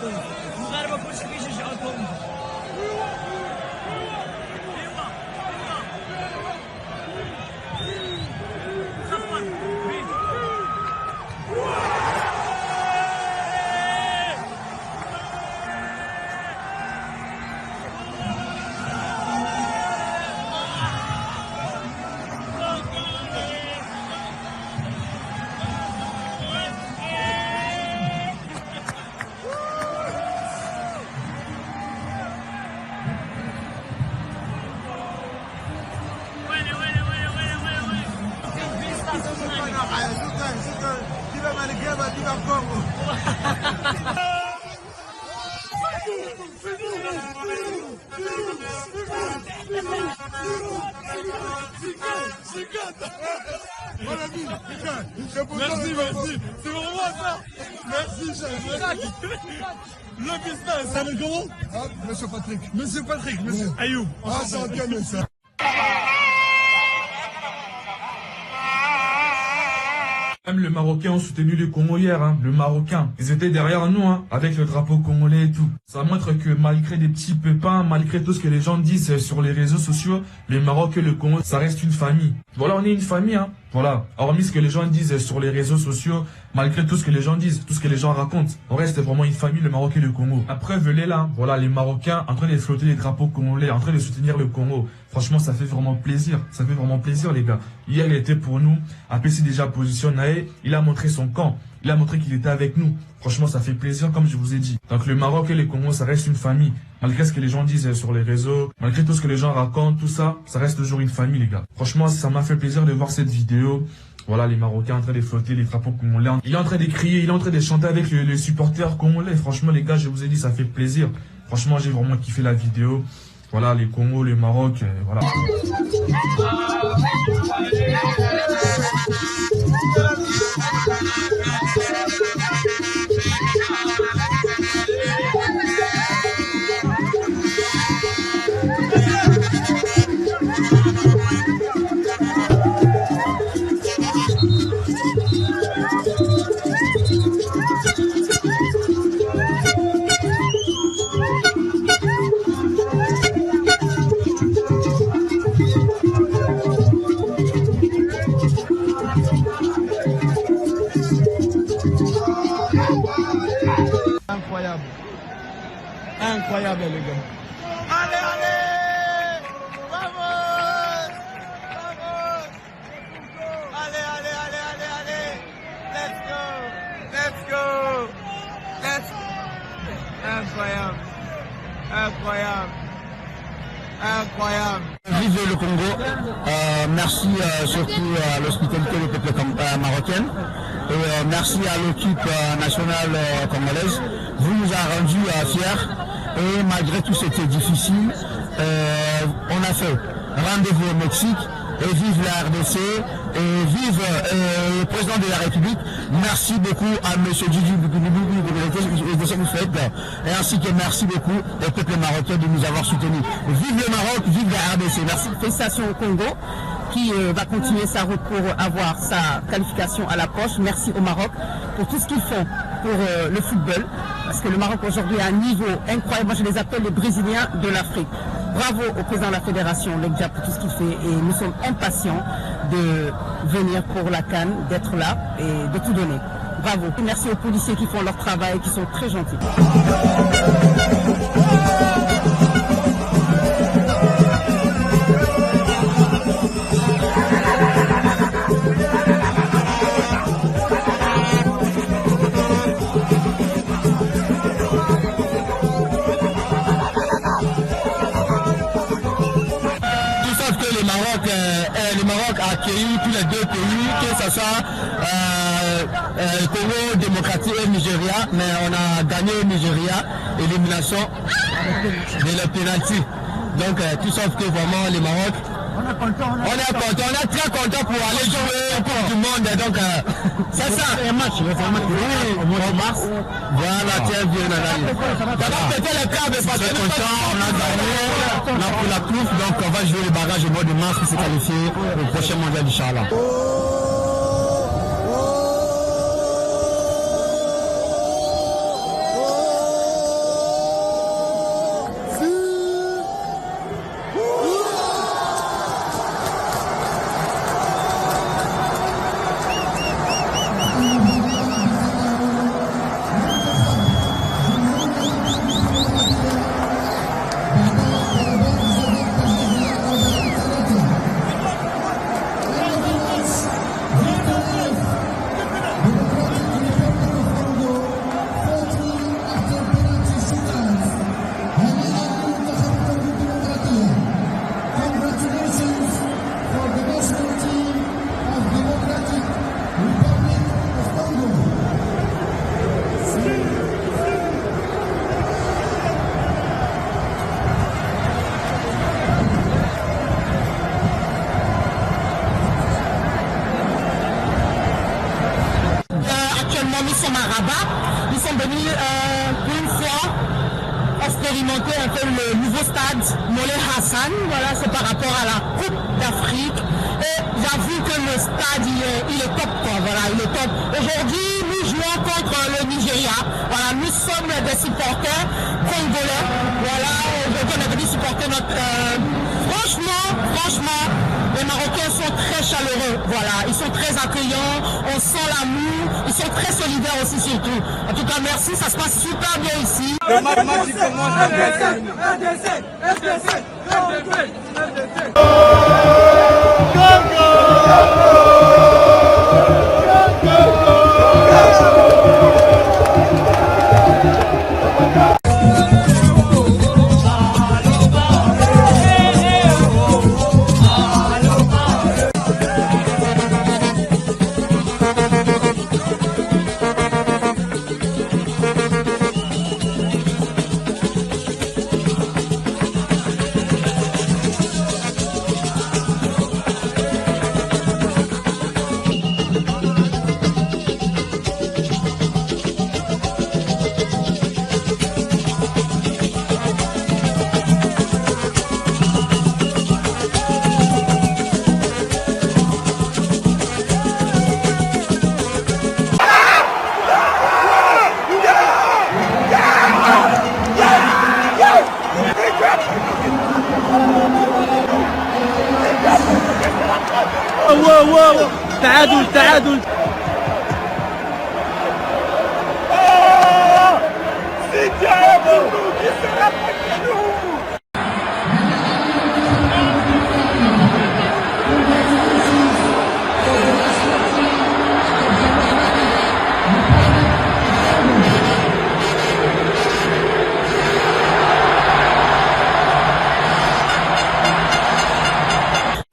الكونغو المغاربه كلشي كيشجعوا الكونغو Merci, merci. C'est pour moi ça. Merci, chef. Le business, ça va comment? Ah, monsieur Patrick. Monsieur Patrick, monsieur Ayoub. Ah, c'est un canon ça. Même les Marocains ont soutenu les Congo hier, hein. Le Marocain, ils étaient derrière nous, hein, avec le drapeau congolais et tout. Ça montre que malgré des petits pépins, malgré tout ce que les gens disent sur les réseaux sociaux, le Maroc et le Congo, ça reste une famille. Voilà, on est une famille, hein. Voilà, hormis ce que les gens disent sur les réseaux sociaux, malgré tout ce que les gens disent, tout ce que les gens racontent, on reste vraiment une famille, le Maroc et le Congo. La preuve, elle est là. Voilà, les Marocains en train de flotter les drapeaux congolais, en train de soutenir le Congo. Franchement, ça fait vraiment plaisir. Ça fait vraiment plaisir, les gars. Hier, il était pour nous. Après, c'est déjà positionné. Il a montré son camp. Il a montré qu'il était avec nous. Franchement, ça fait plaisir, comme je vous ai dit. Donc, le Maroc et le Congo, ça reste une famille. Malgré ce que les gens disent sur les réseaux, malgré tout ce que les gens racontent, tout ça, ça reste toujours une famille, les gars. Franchement, ça m'a fait plaisir de voir cette vidéo. Voilà, les Marocains en train de flotter les drapeaux congolais. Il est en train de crier, il est en train de chanter avec les supporters congolais. Franchement, les gars, je vous ai dit, ça fait plaisir. Franchement, j'ai vraiment kiffé la vidéo. Voilà, les Congo, le Maroc, voilà. Incroyable. Incroyable, les gars. Allez, allez! Vamos! Vamos! Allez, allez, allez, allez, allez! Let's go! Let's go! Let's go! Incroyable. Incroyable. Incroyable. Vive le Congo. Merci surtout à l'hospitalité du peuple marocain. Et merci à l'équipe nationale congolaise. Vous nous avez rendus fiers. Et malgré tout c'était difficile, on a fait rendez-vous au Mexique. Et vive la RDC, et vive le président de la République. Merci beaucoup à M. Didi de ce que vous faites. Et ainsi que merci beaucoup au peuple marocain de nous avoir soutenus. Vive le Maroc, vive la RDC. Merci. Félicitations au Congo qui va continuer sa route pour avoir sa qualification à la poche. Merci au Maroc pour tout ce qu'ils font pour le football. Parce que le Maroc aujourd'hui a un niveau incroyable. Moi je les appelle les Brésiliens de l'Afrique. Bravo au président de la fédération, Legja, pour tout ce qu'il fait. Et nous sommes impatients de venir pour la CAN, d'être là et de tout donner. Bravo. Et merci aux policiers qui font leur travail, qui sont très gentils. Le Maroc a accueilli tous les deux pays, que ce soit Congo démocratique et Nigeria, mais on a gagné au Nigeria, élimination de la pénalty. Donc tout sauf que vraiment le Maroc, on est très content pour aller jouer au Coupe du Monde. Donc c'est ça. C'est un match, au mois de mars. Voilà, tiens bien analysé. Ça va péter les câbles parce que on a gagné, on a pris la coupe, donc on va jouer les barrages au mois de mars pour se qualifier au prochain mondial d'Inch'Allah. venu pour une fois expérimenter un peu le nouveau stade Moulay Hassan. Voilà, c'est par rapport à la Coupe d'Afrique. Et j'avoue que le stade, il est top, quoi. Voilà, il est top. Aujourd'hui, nous jouons contre le Nigeria. Voilà, nous sommes des supporters congolais. Voilà, aujourd'hui, on est venu supporter notre... Franchement, les Marocains sont très chaleureux. Voilà, ils sont très accueillants. On sent l'amour. Ils sont très solidaires aussi, surtout. En tout cas, merci. Ça se passe super bien ici. تعادل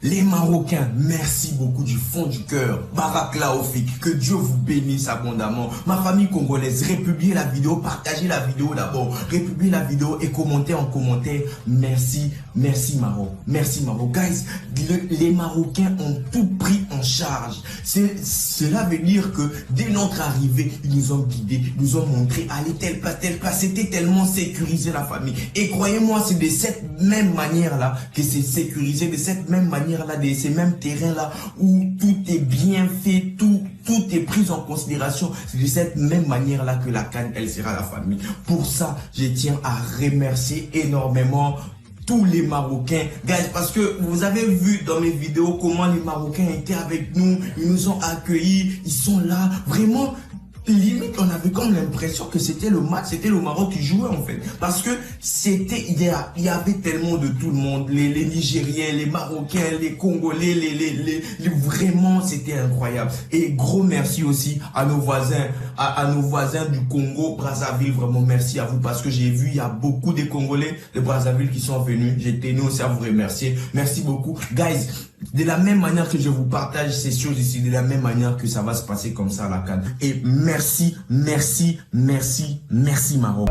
Les Marocains, merci beaucoup du fond du cœur. Barak Laofik, que Dieu vous bénisse abondamment. Ma famille congolaise, républiez la vidéo, partagez la vidéo d'abord. Républiez la vidéo et commentez en commentaire. Merci, merci Maroc. Merci Maroc. Guys, les Marocains ont tout pris en charge. Cela veut dire que dès notre arrivée, ils nous ont guidés, ils nous ont montré, allez telle place. C'était tellement sécurisé la famille. Et croyez-moi, c'est de cette même manière-là que c'est sécurisé, de cette même manière là, de ces mêmes terrains là où tout est bien fait, tout est pris en considération. C'est de cette même manière là que la CAN elle sera la famille. Pour ça, je tiens à remercier énormément tous les Marocains, guys, parce que vous avez vu dans mes vidéos comment les Marocains étaient avec nous, ils nous ont accueillis, ils sont là, vraiment. Limite, on avait comme l'impression que c'était le match, c'était le Maroc qui jouait en fait. Parce que c'était, il y avait tellement de tout le monde, les Nigériens, les Marocains, les Congolais, vraiment c'était incroyable. Et gros merci aussi à nos voisins, à nos voisins du Congo, Brazzaville, vraiment merci à vous parce que j'ai vu, il y a beaucoup de Congolais de Brazzaville qui sont venus. J'ai tenu aussi à vous remercier. Merci beaucoup. Guys, de la même manière que je vous partage ces choses ici, de la même manière que ça va se passer comme ça à la CAN. Et merci Maroc.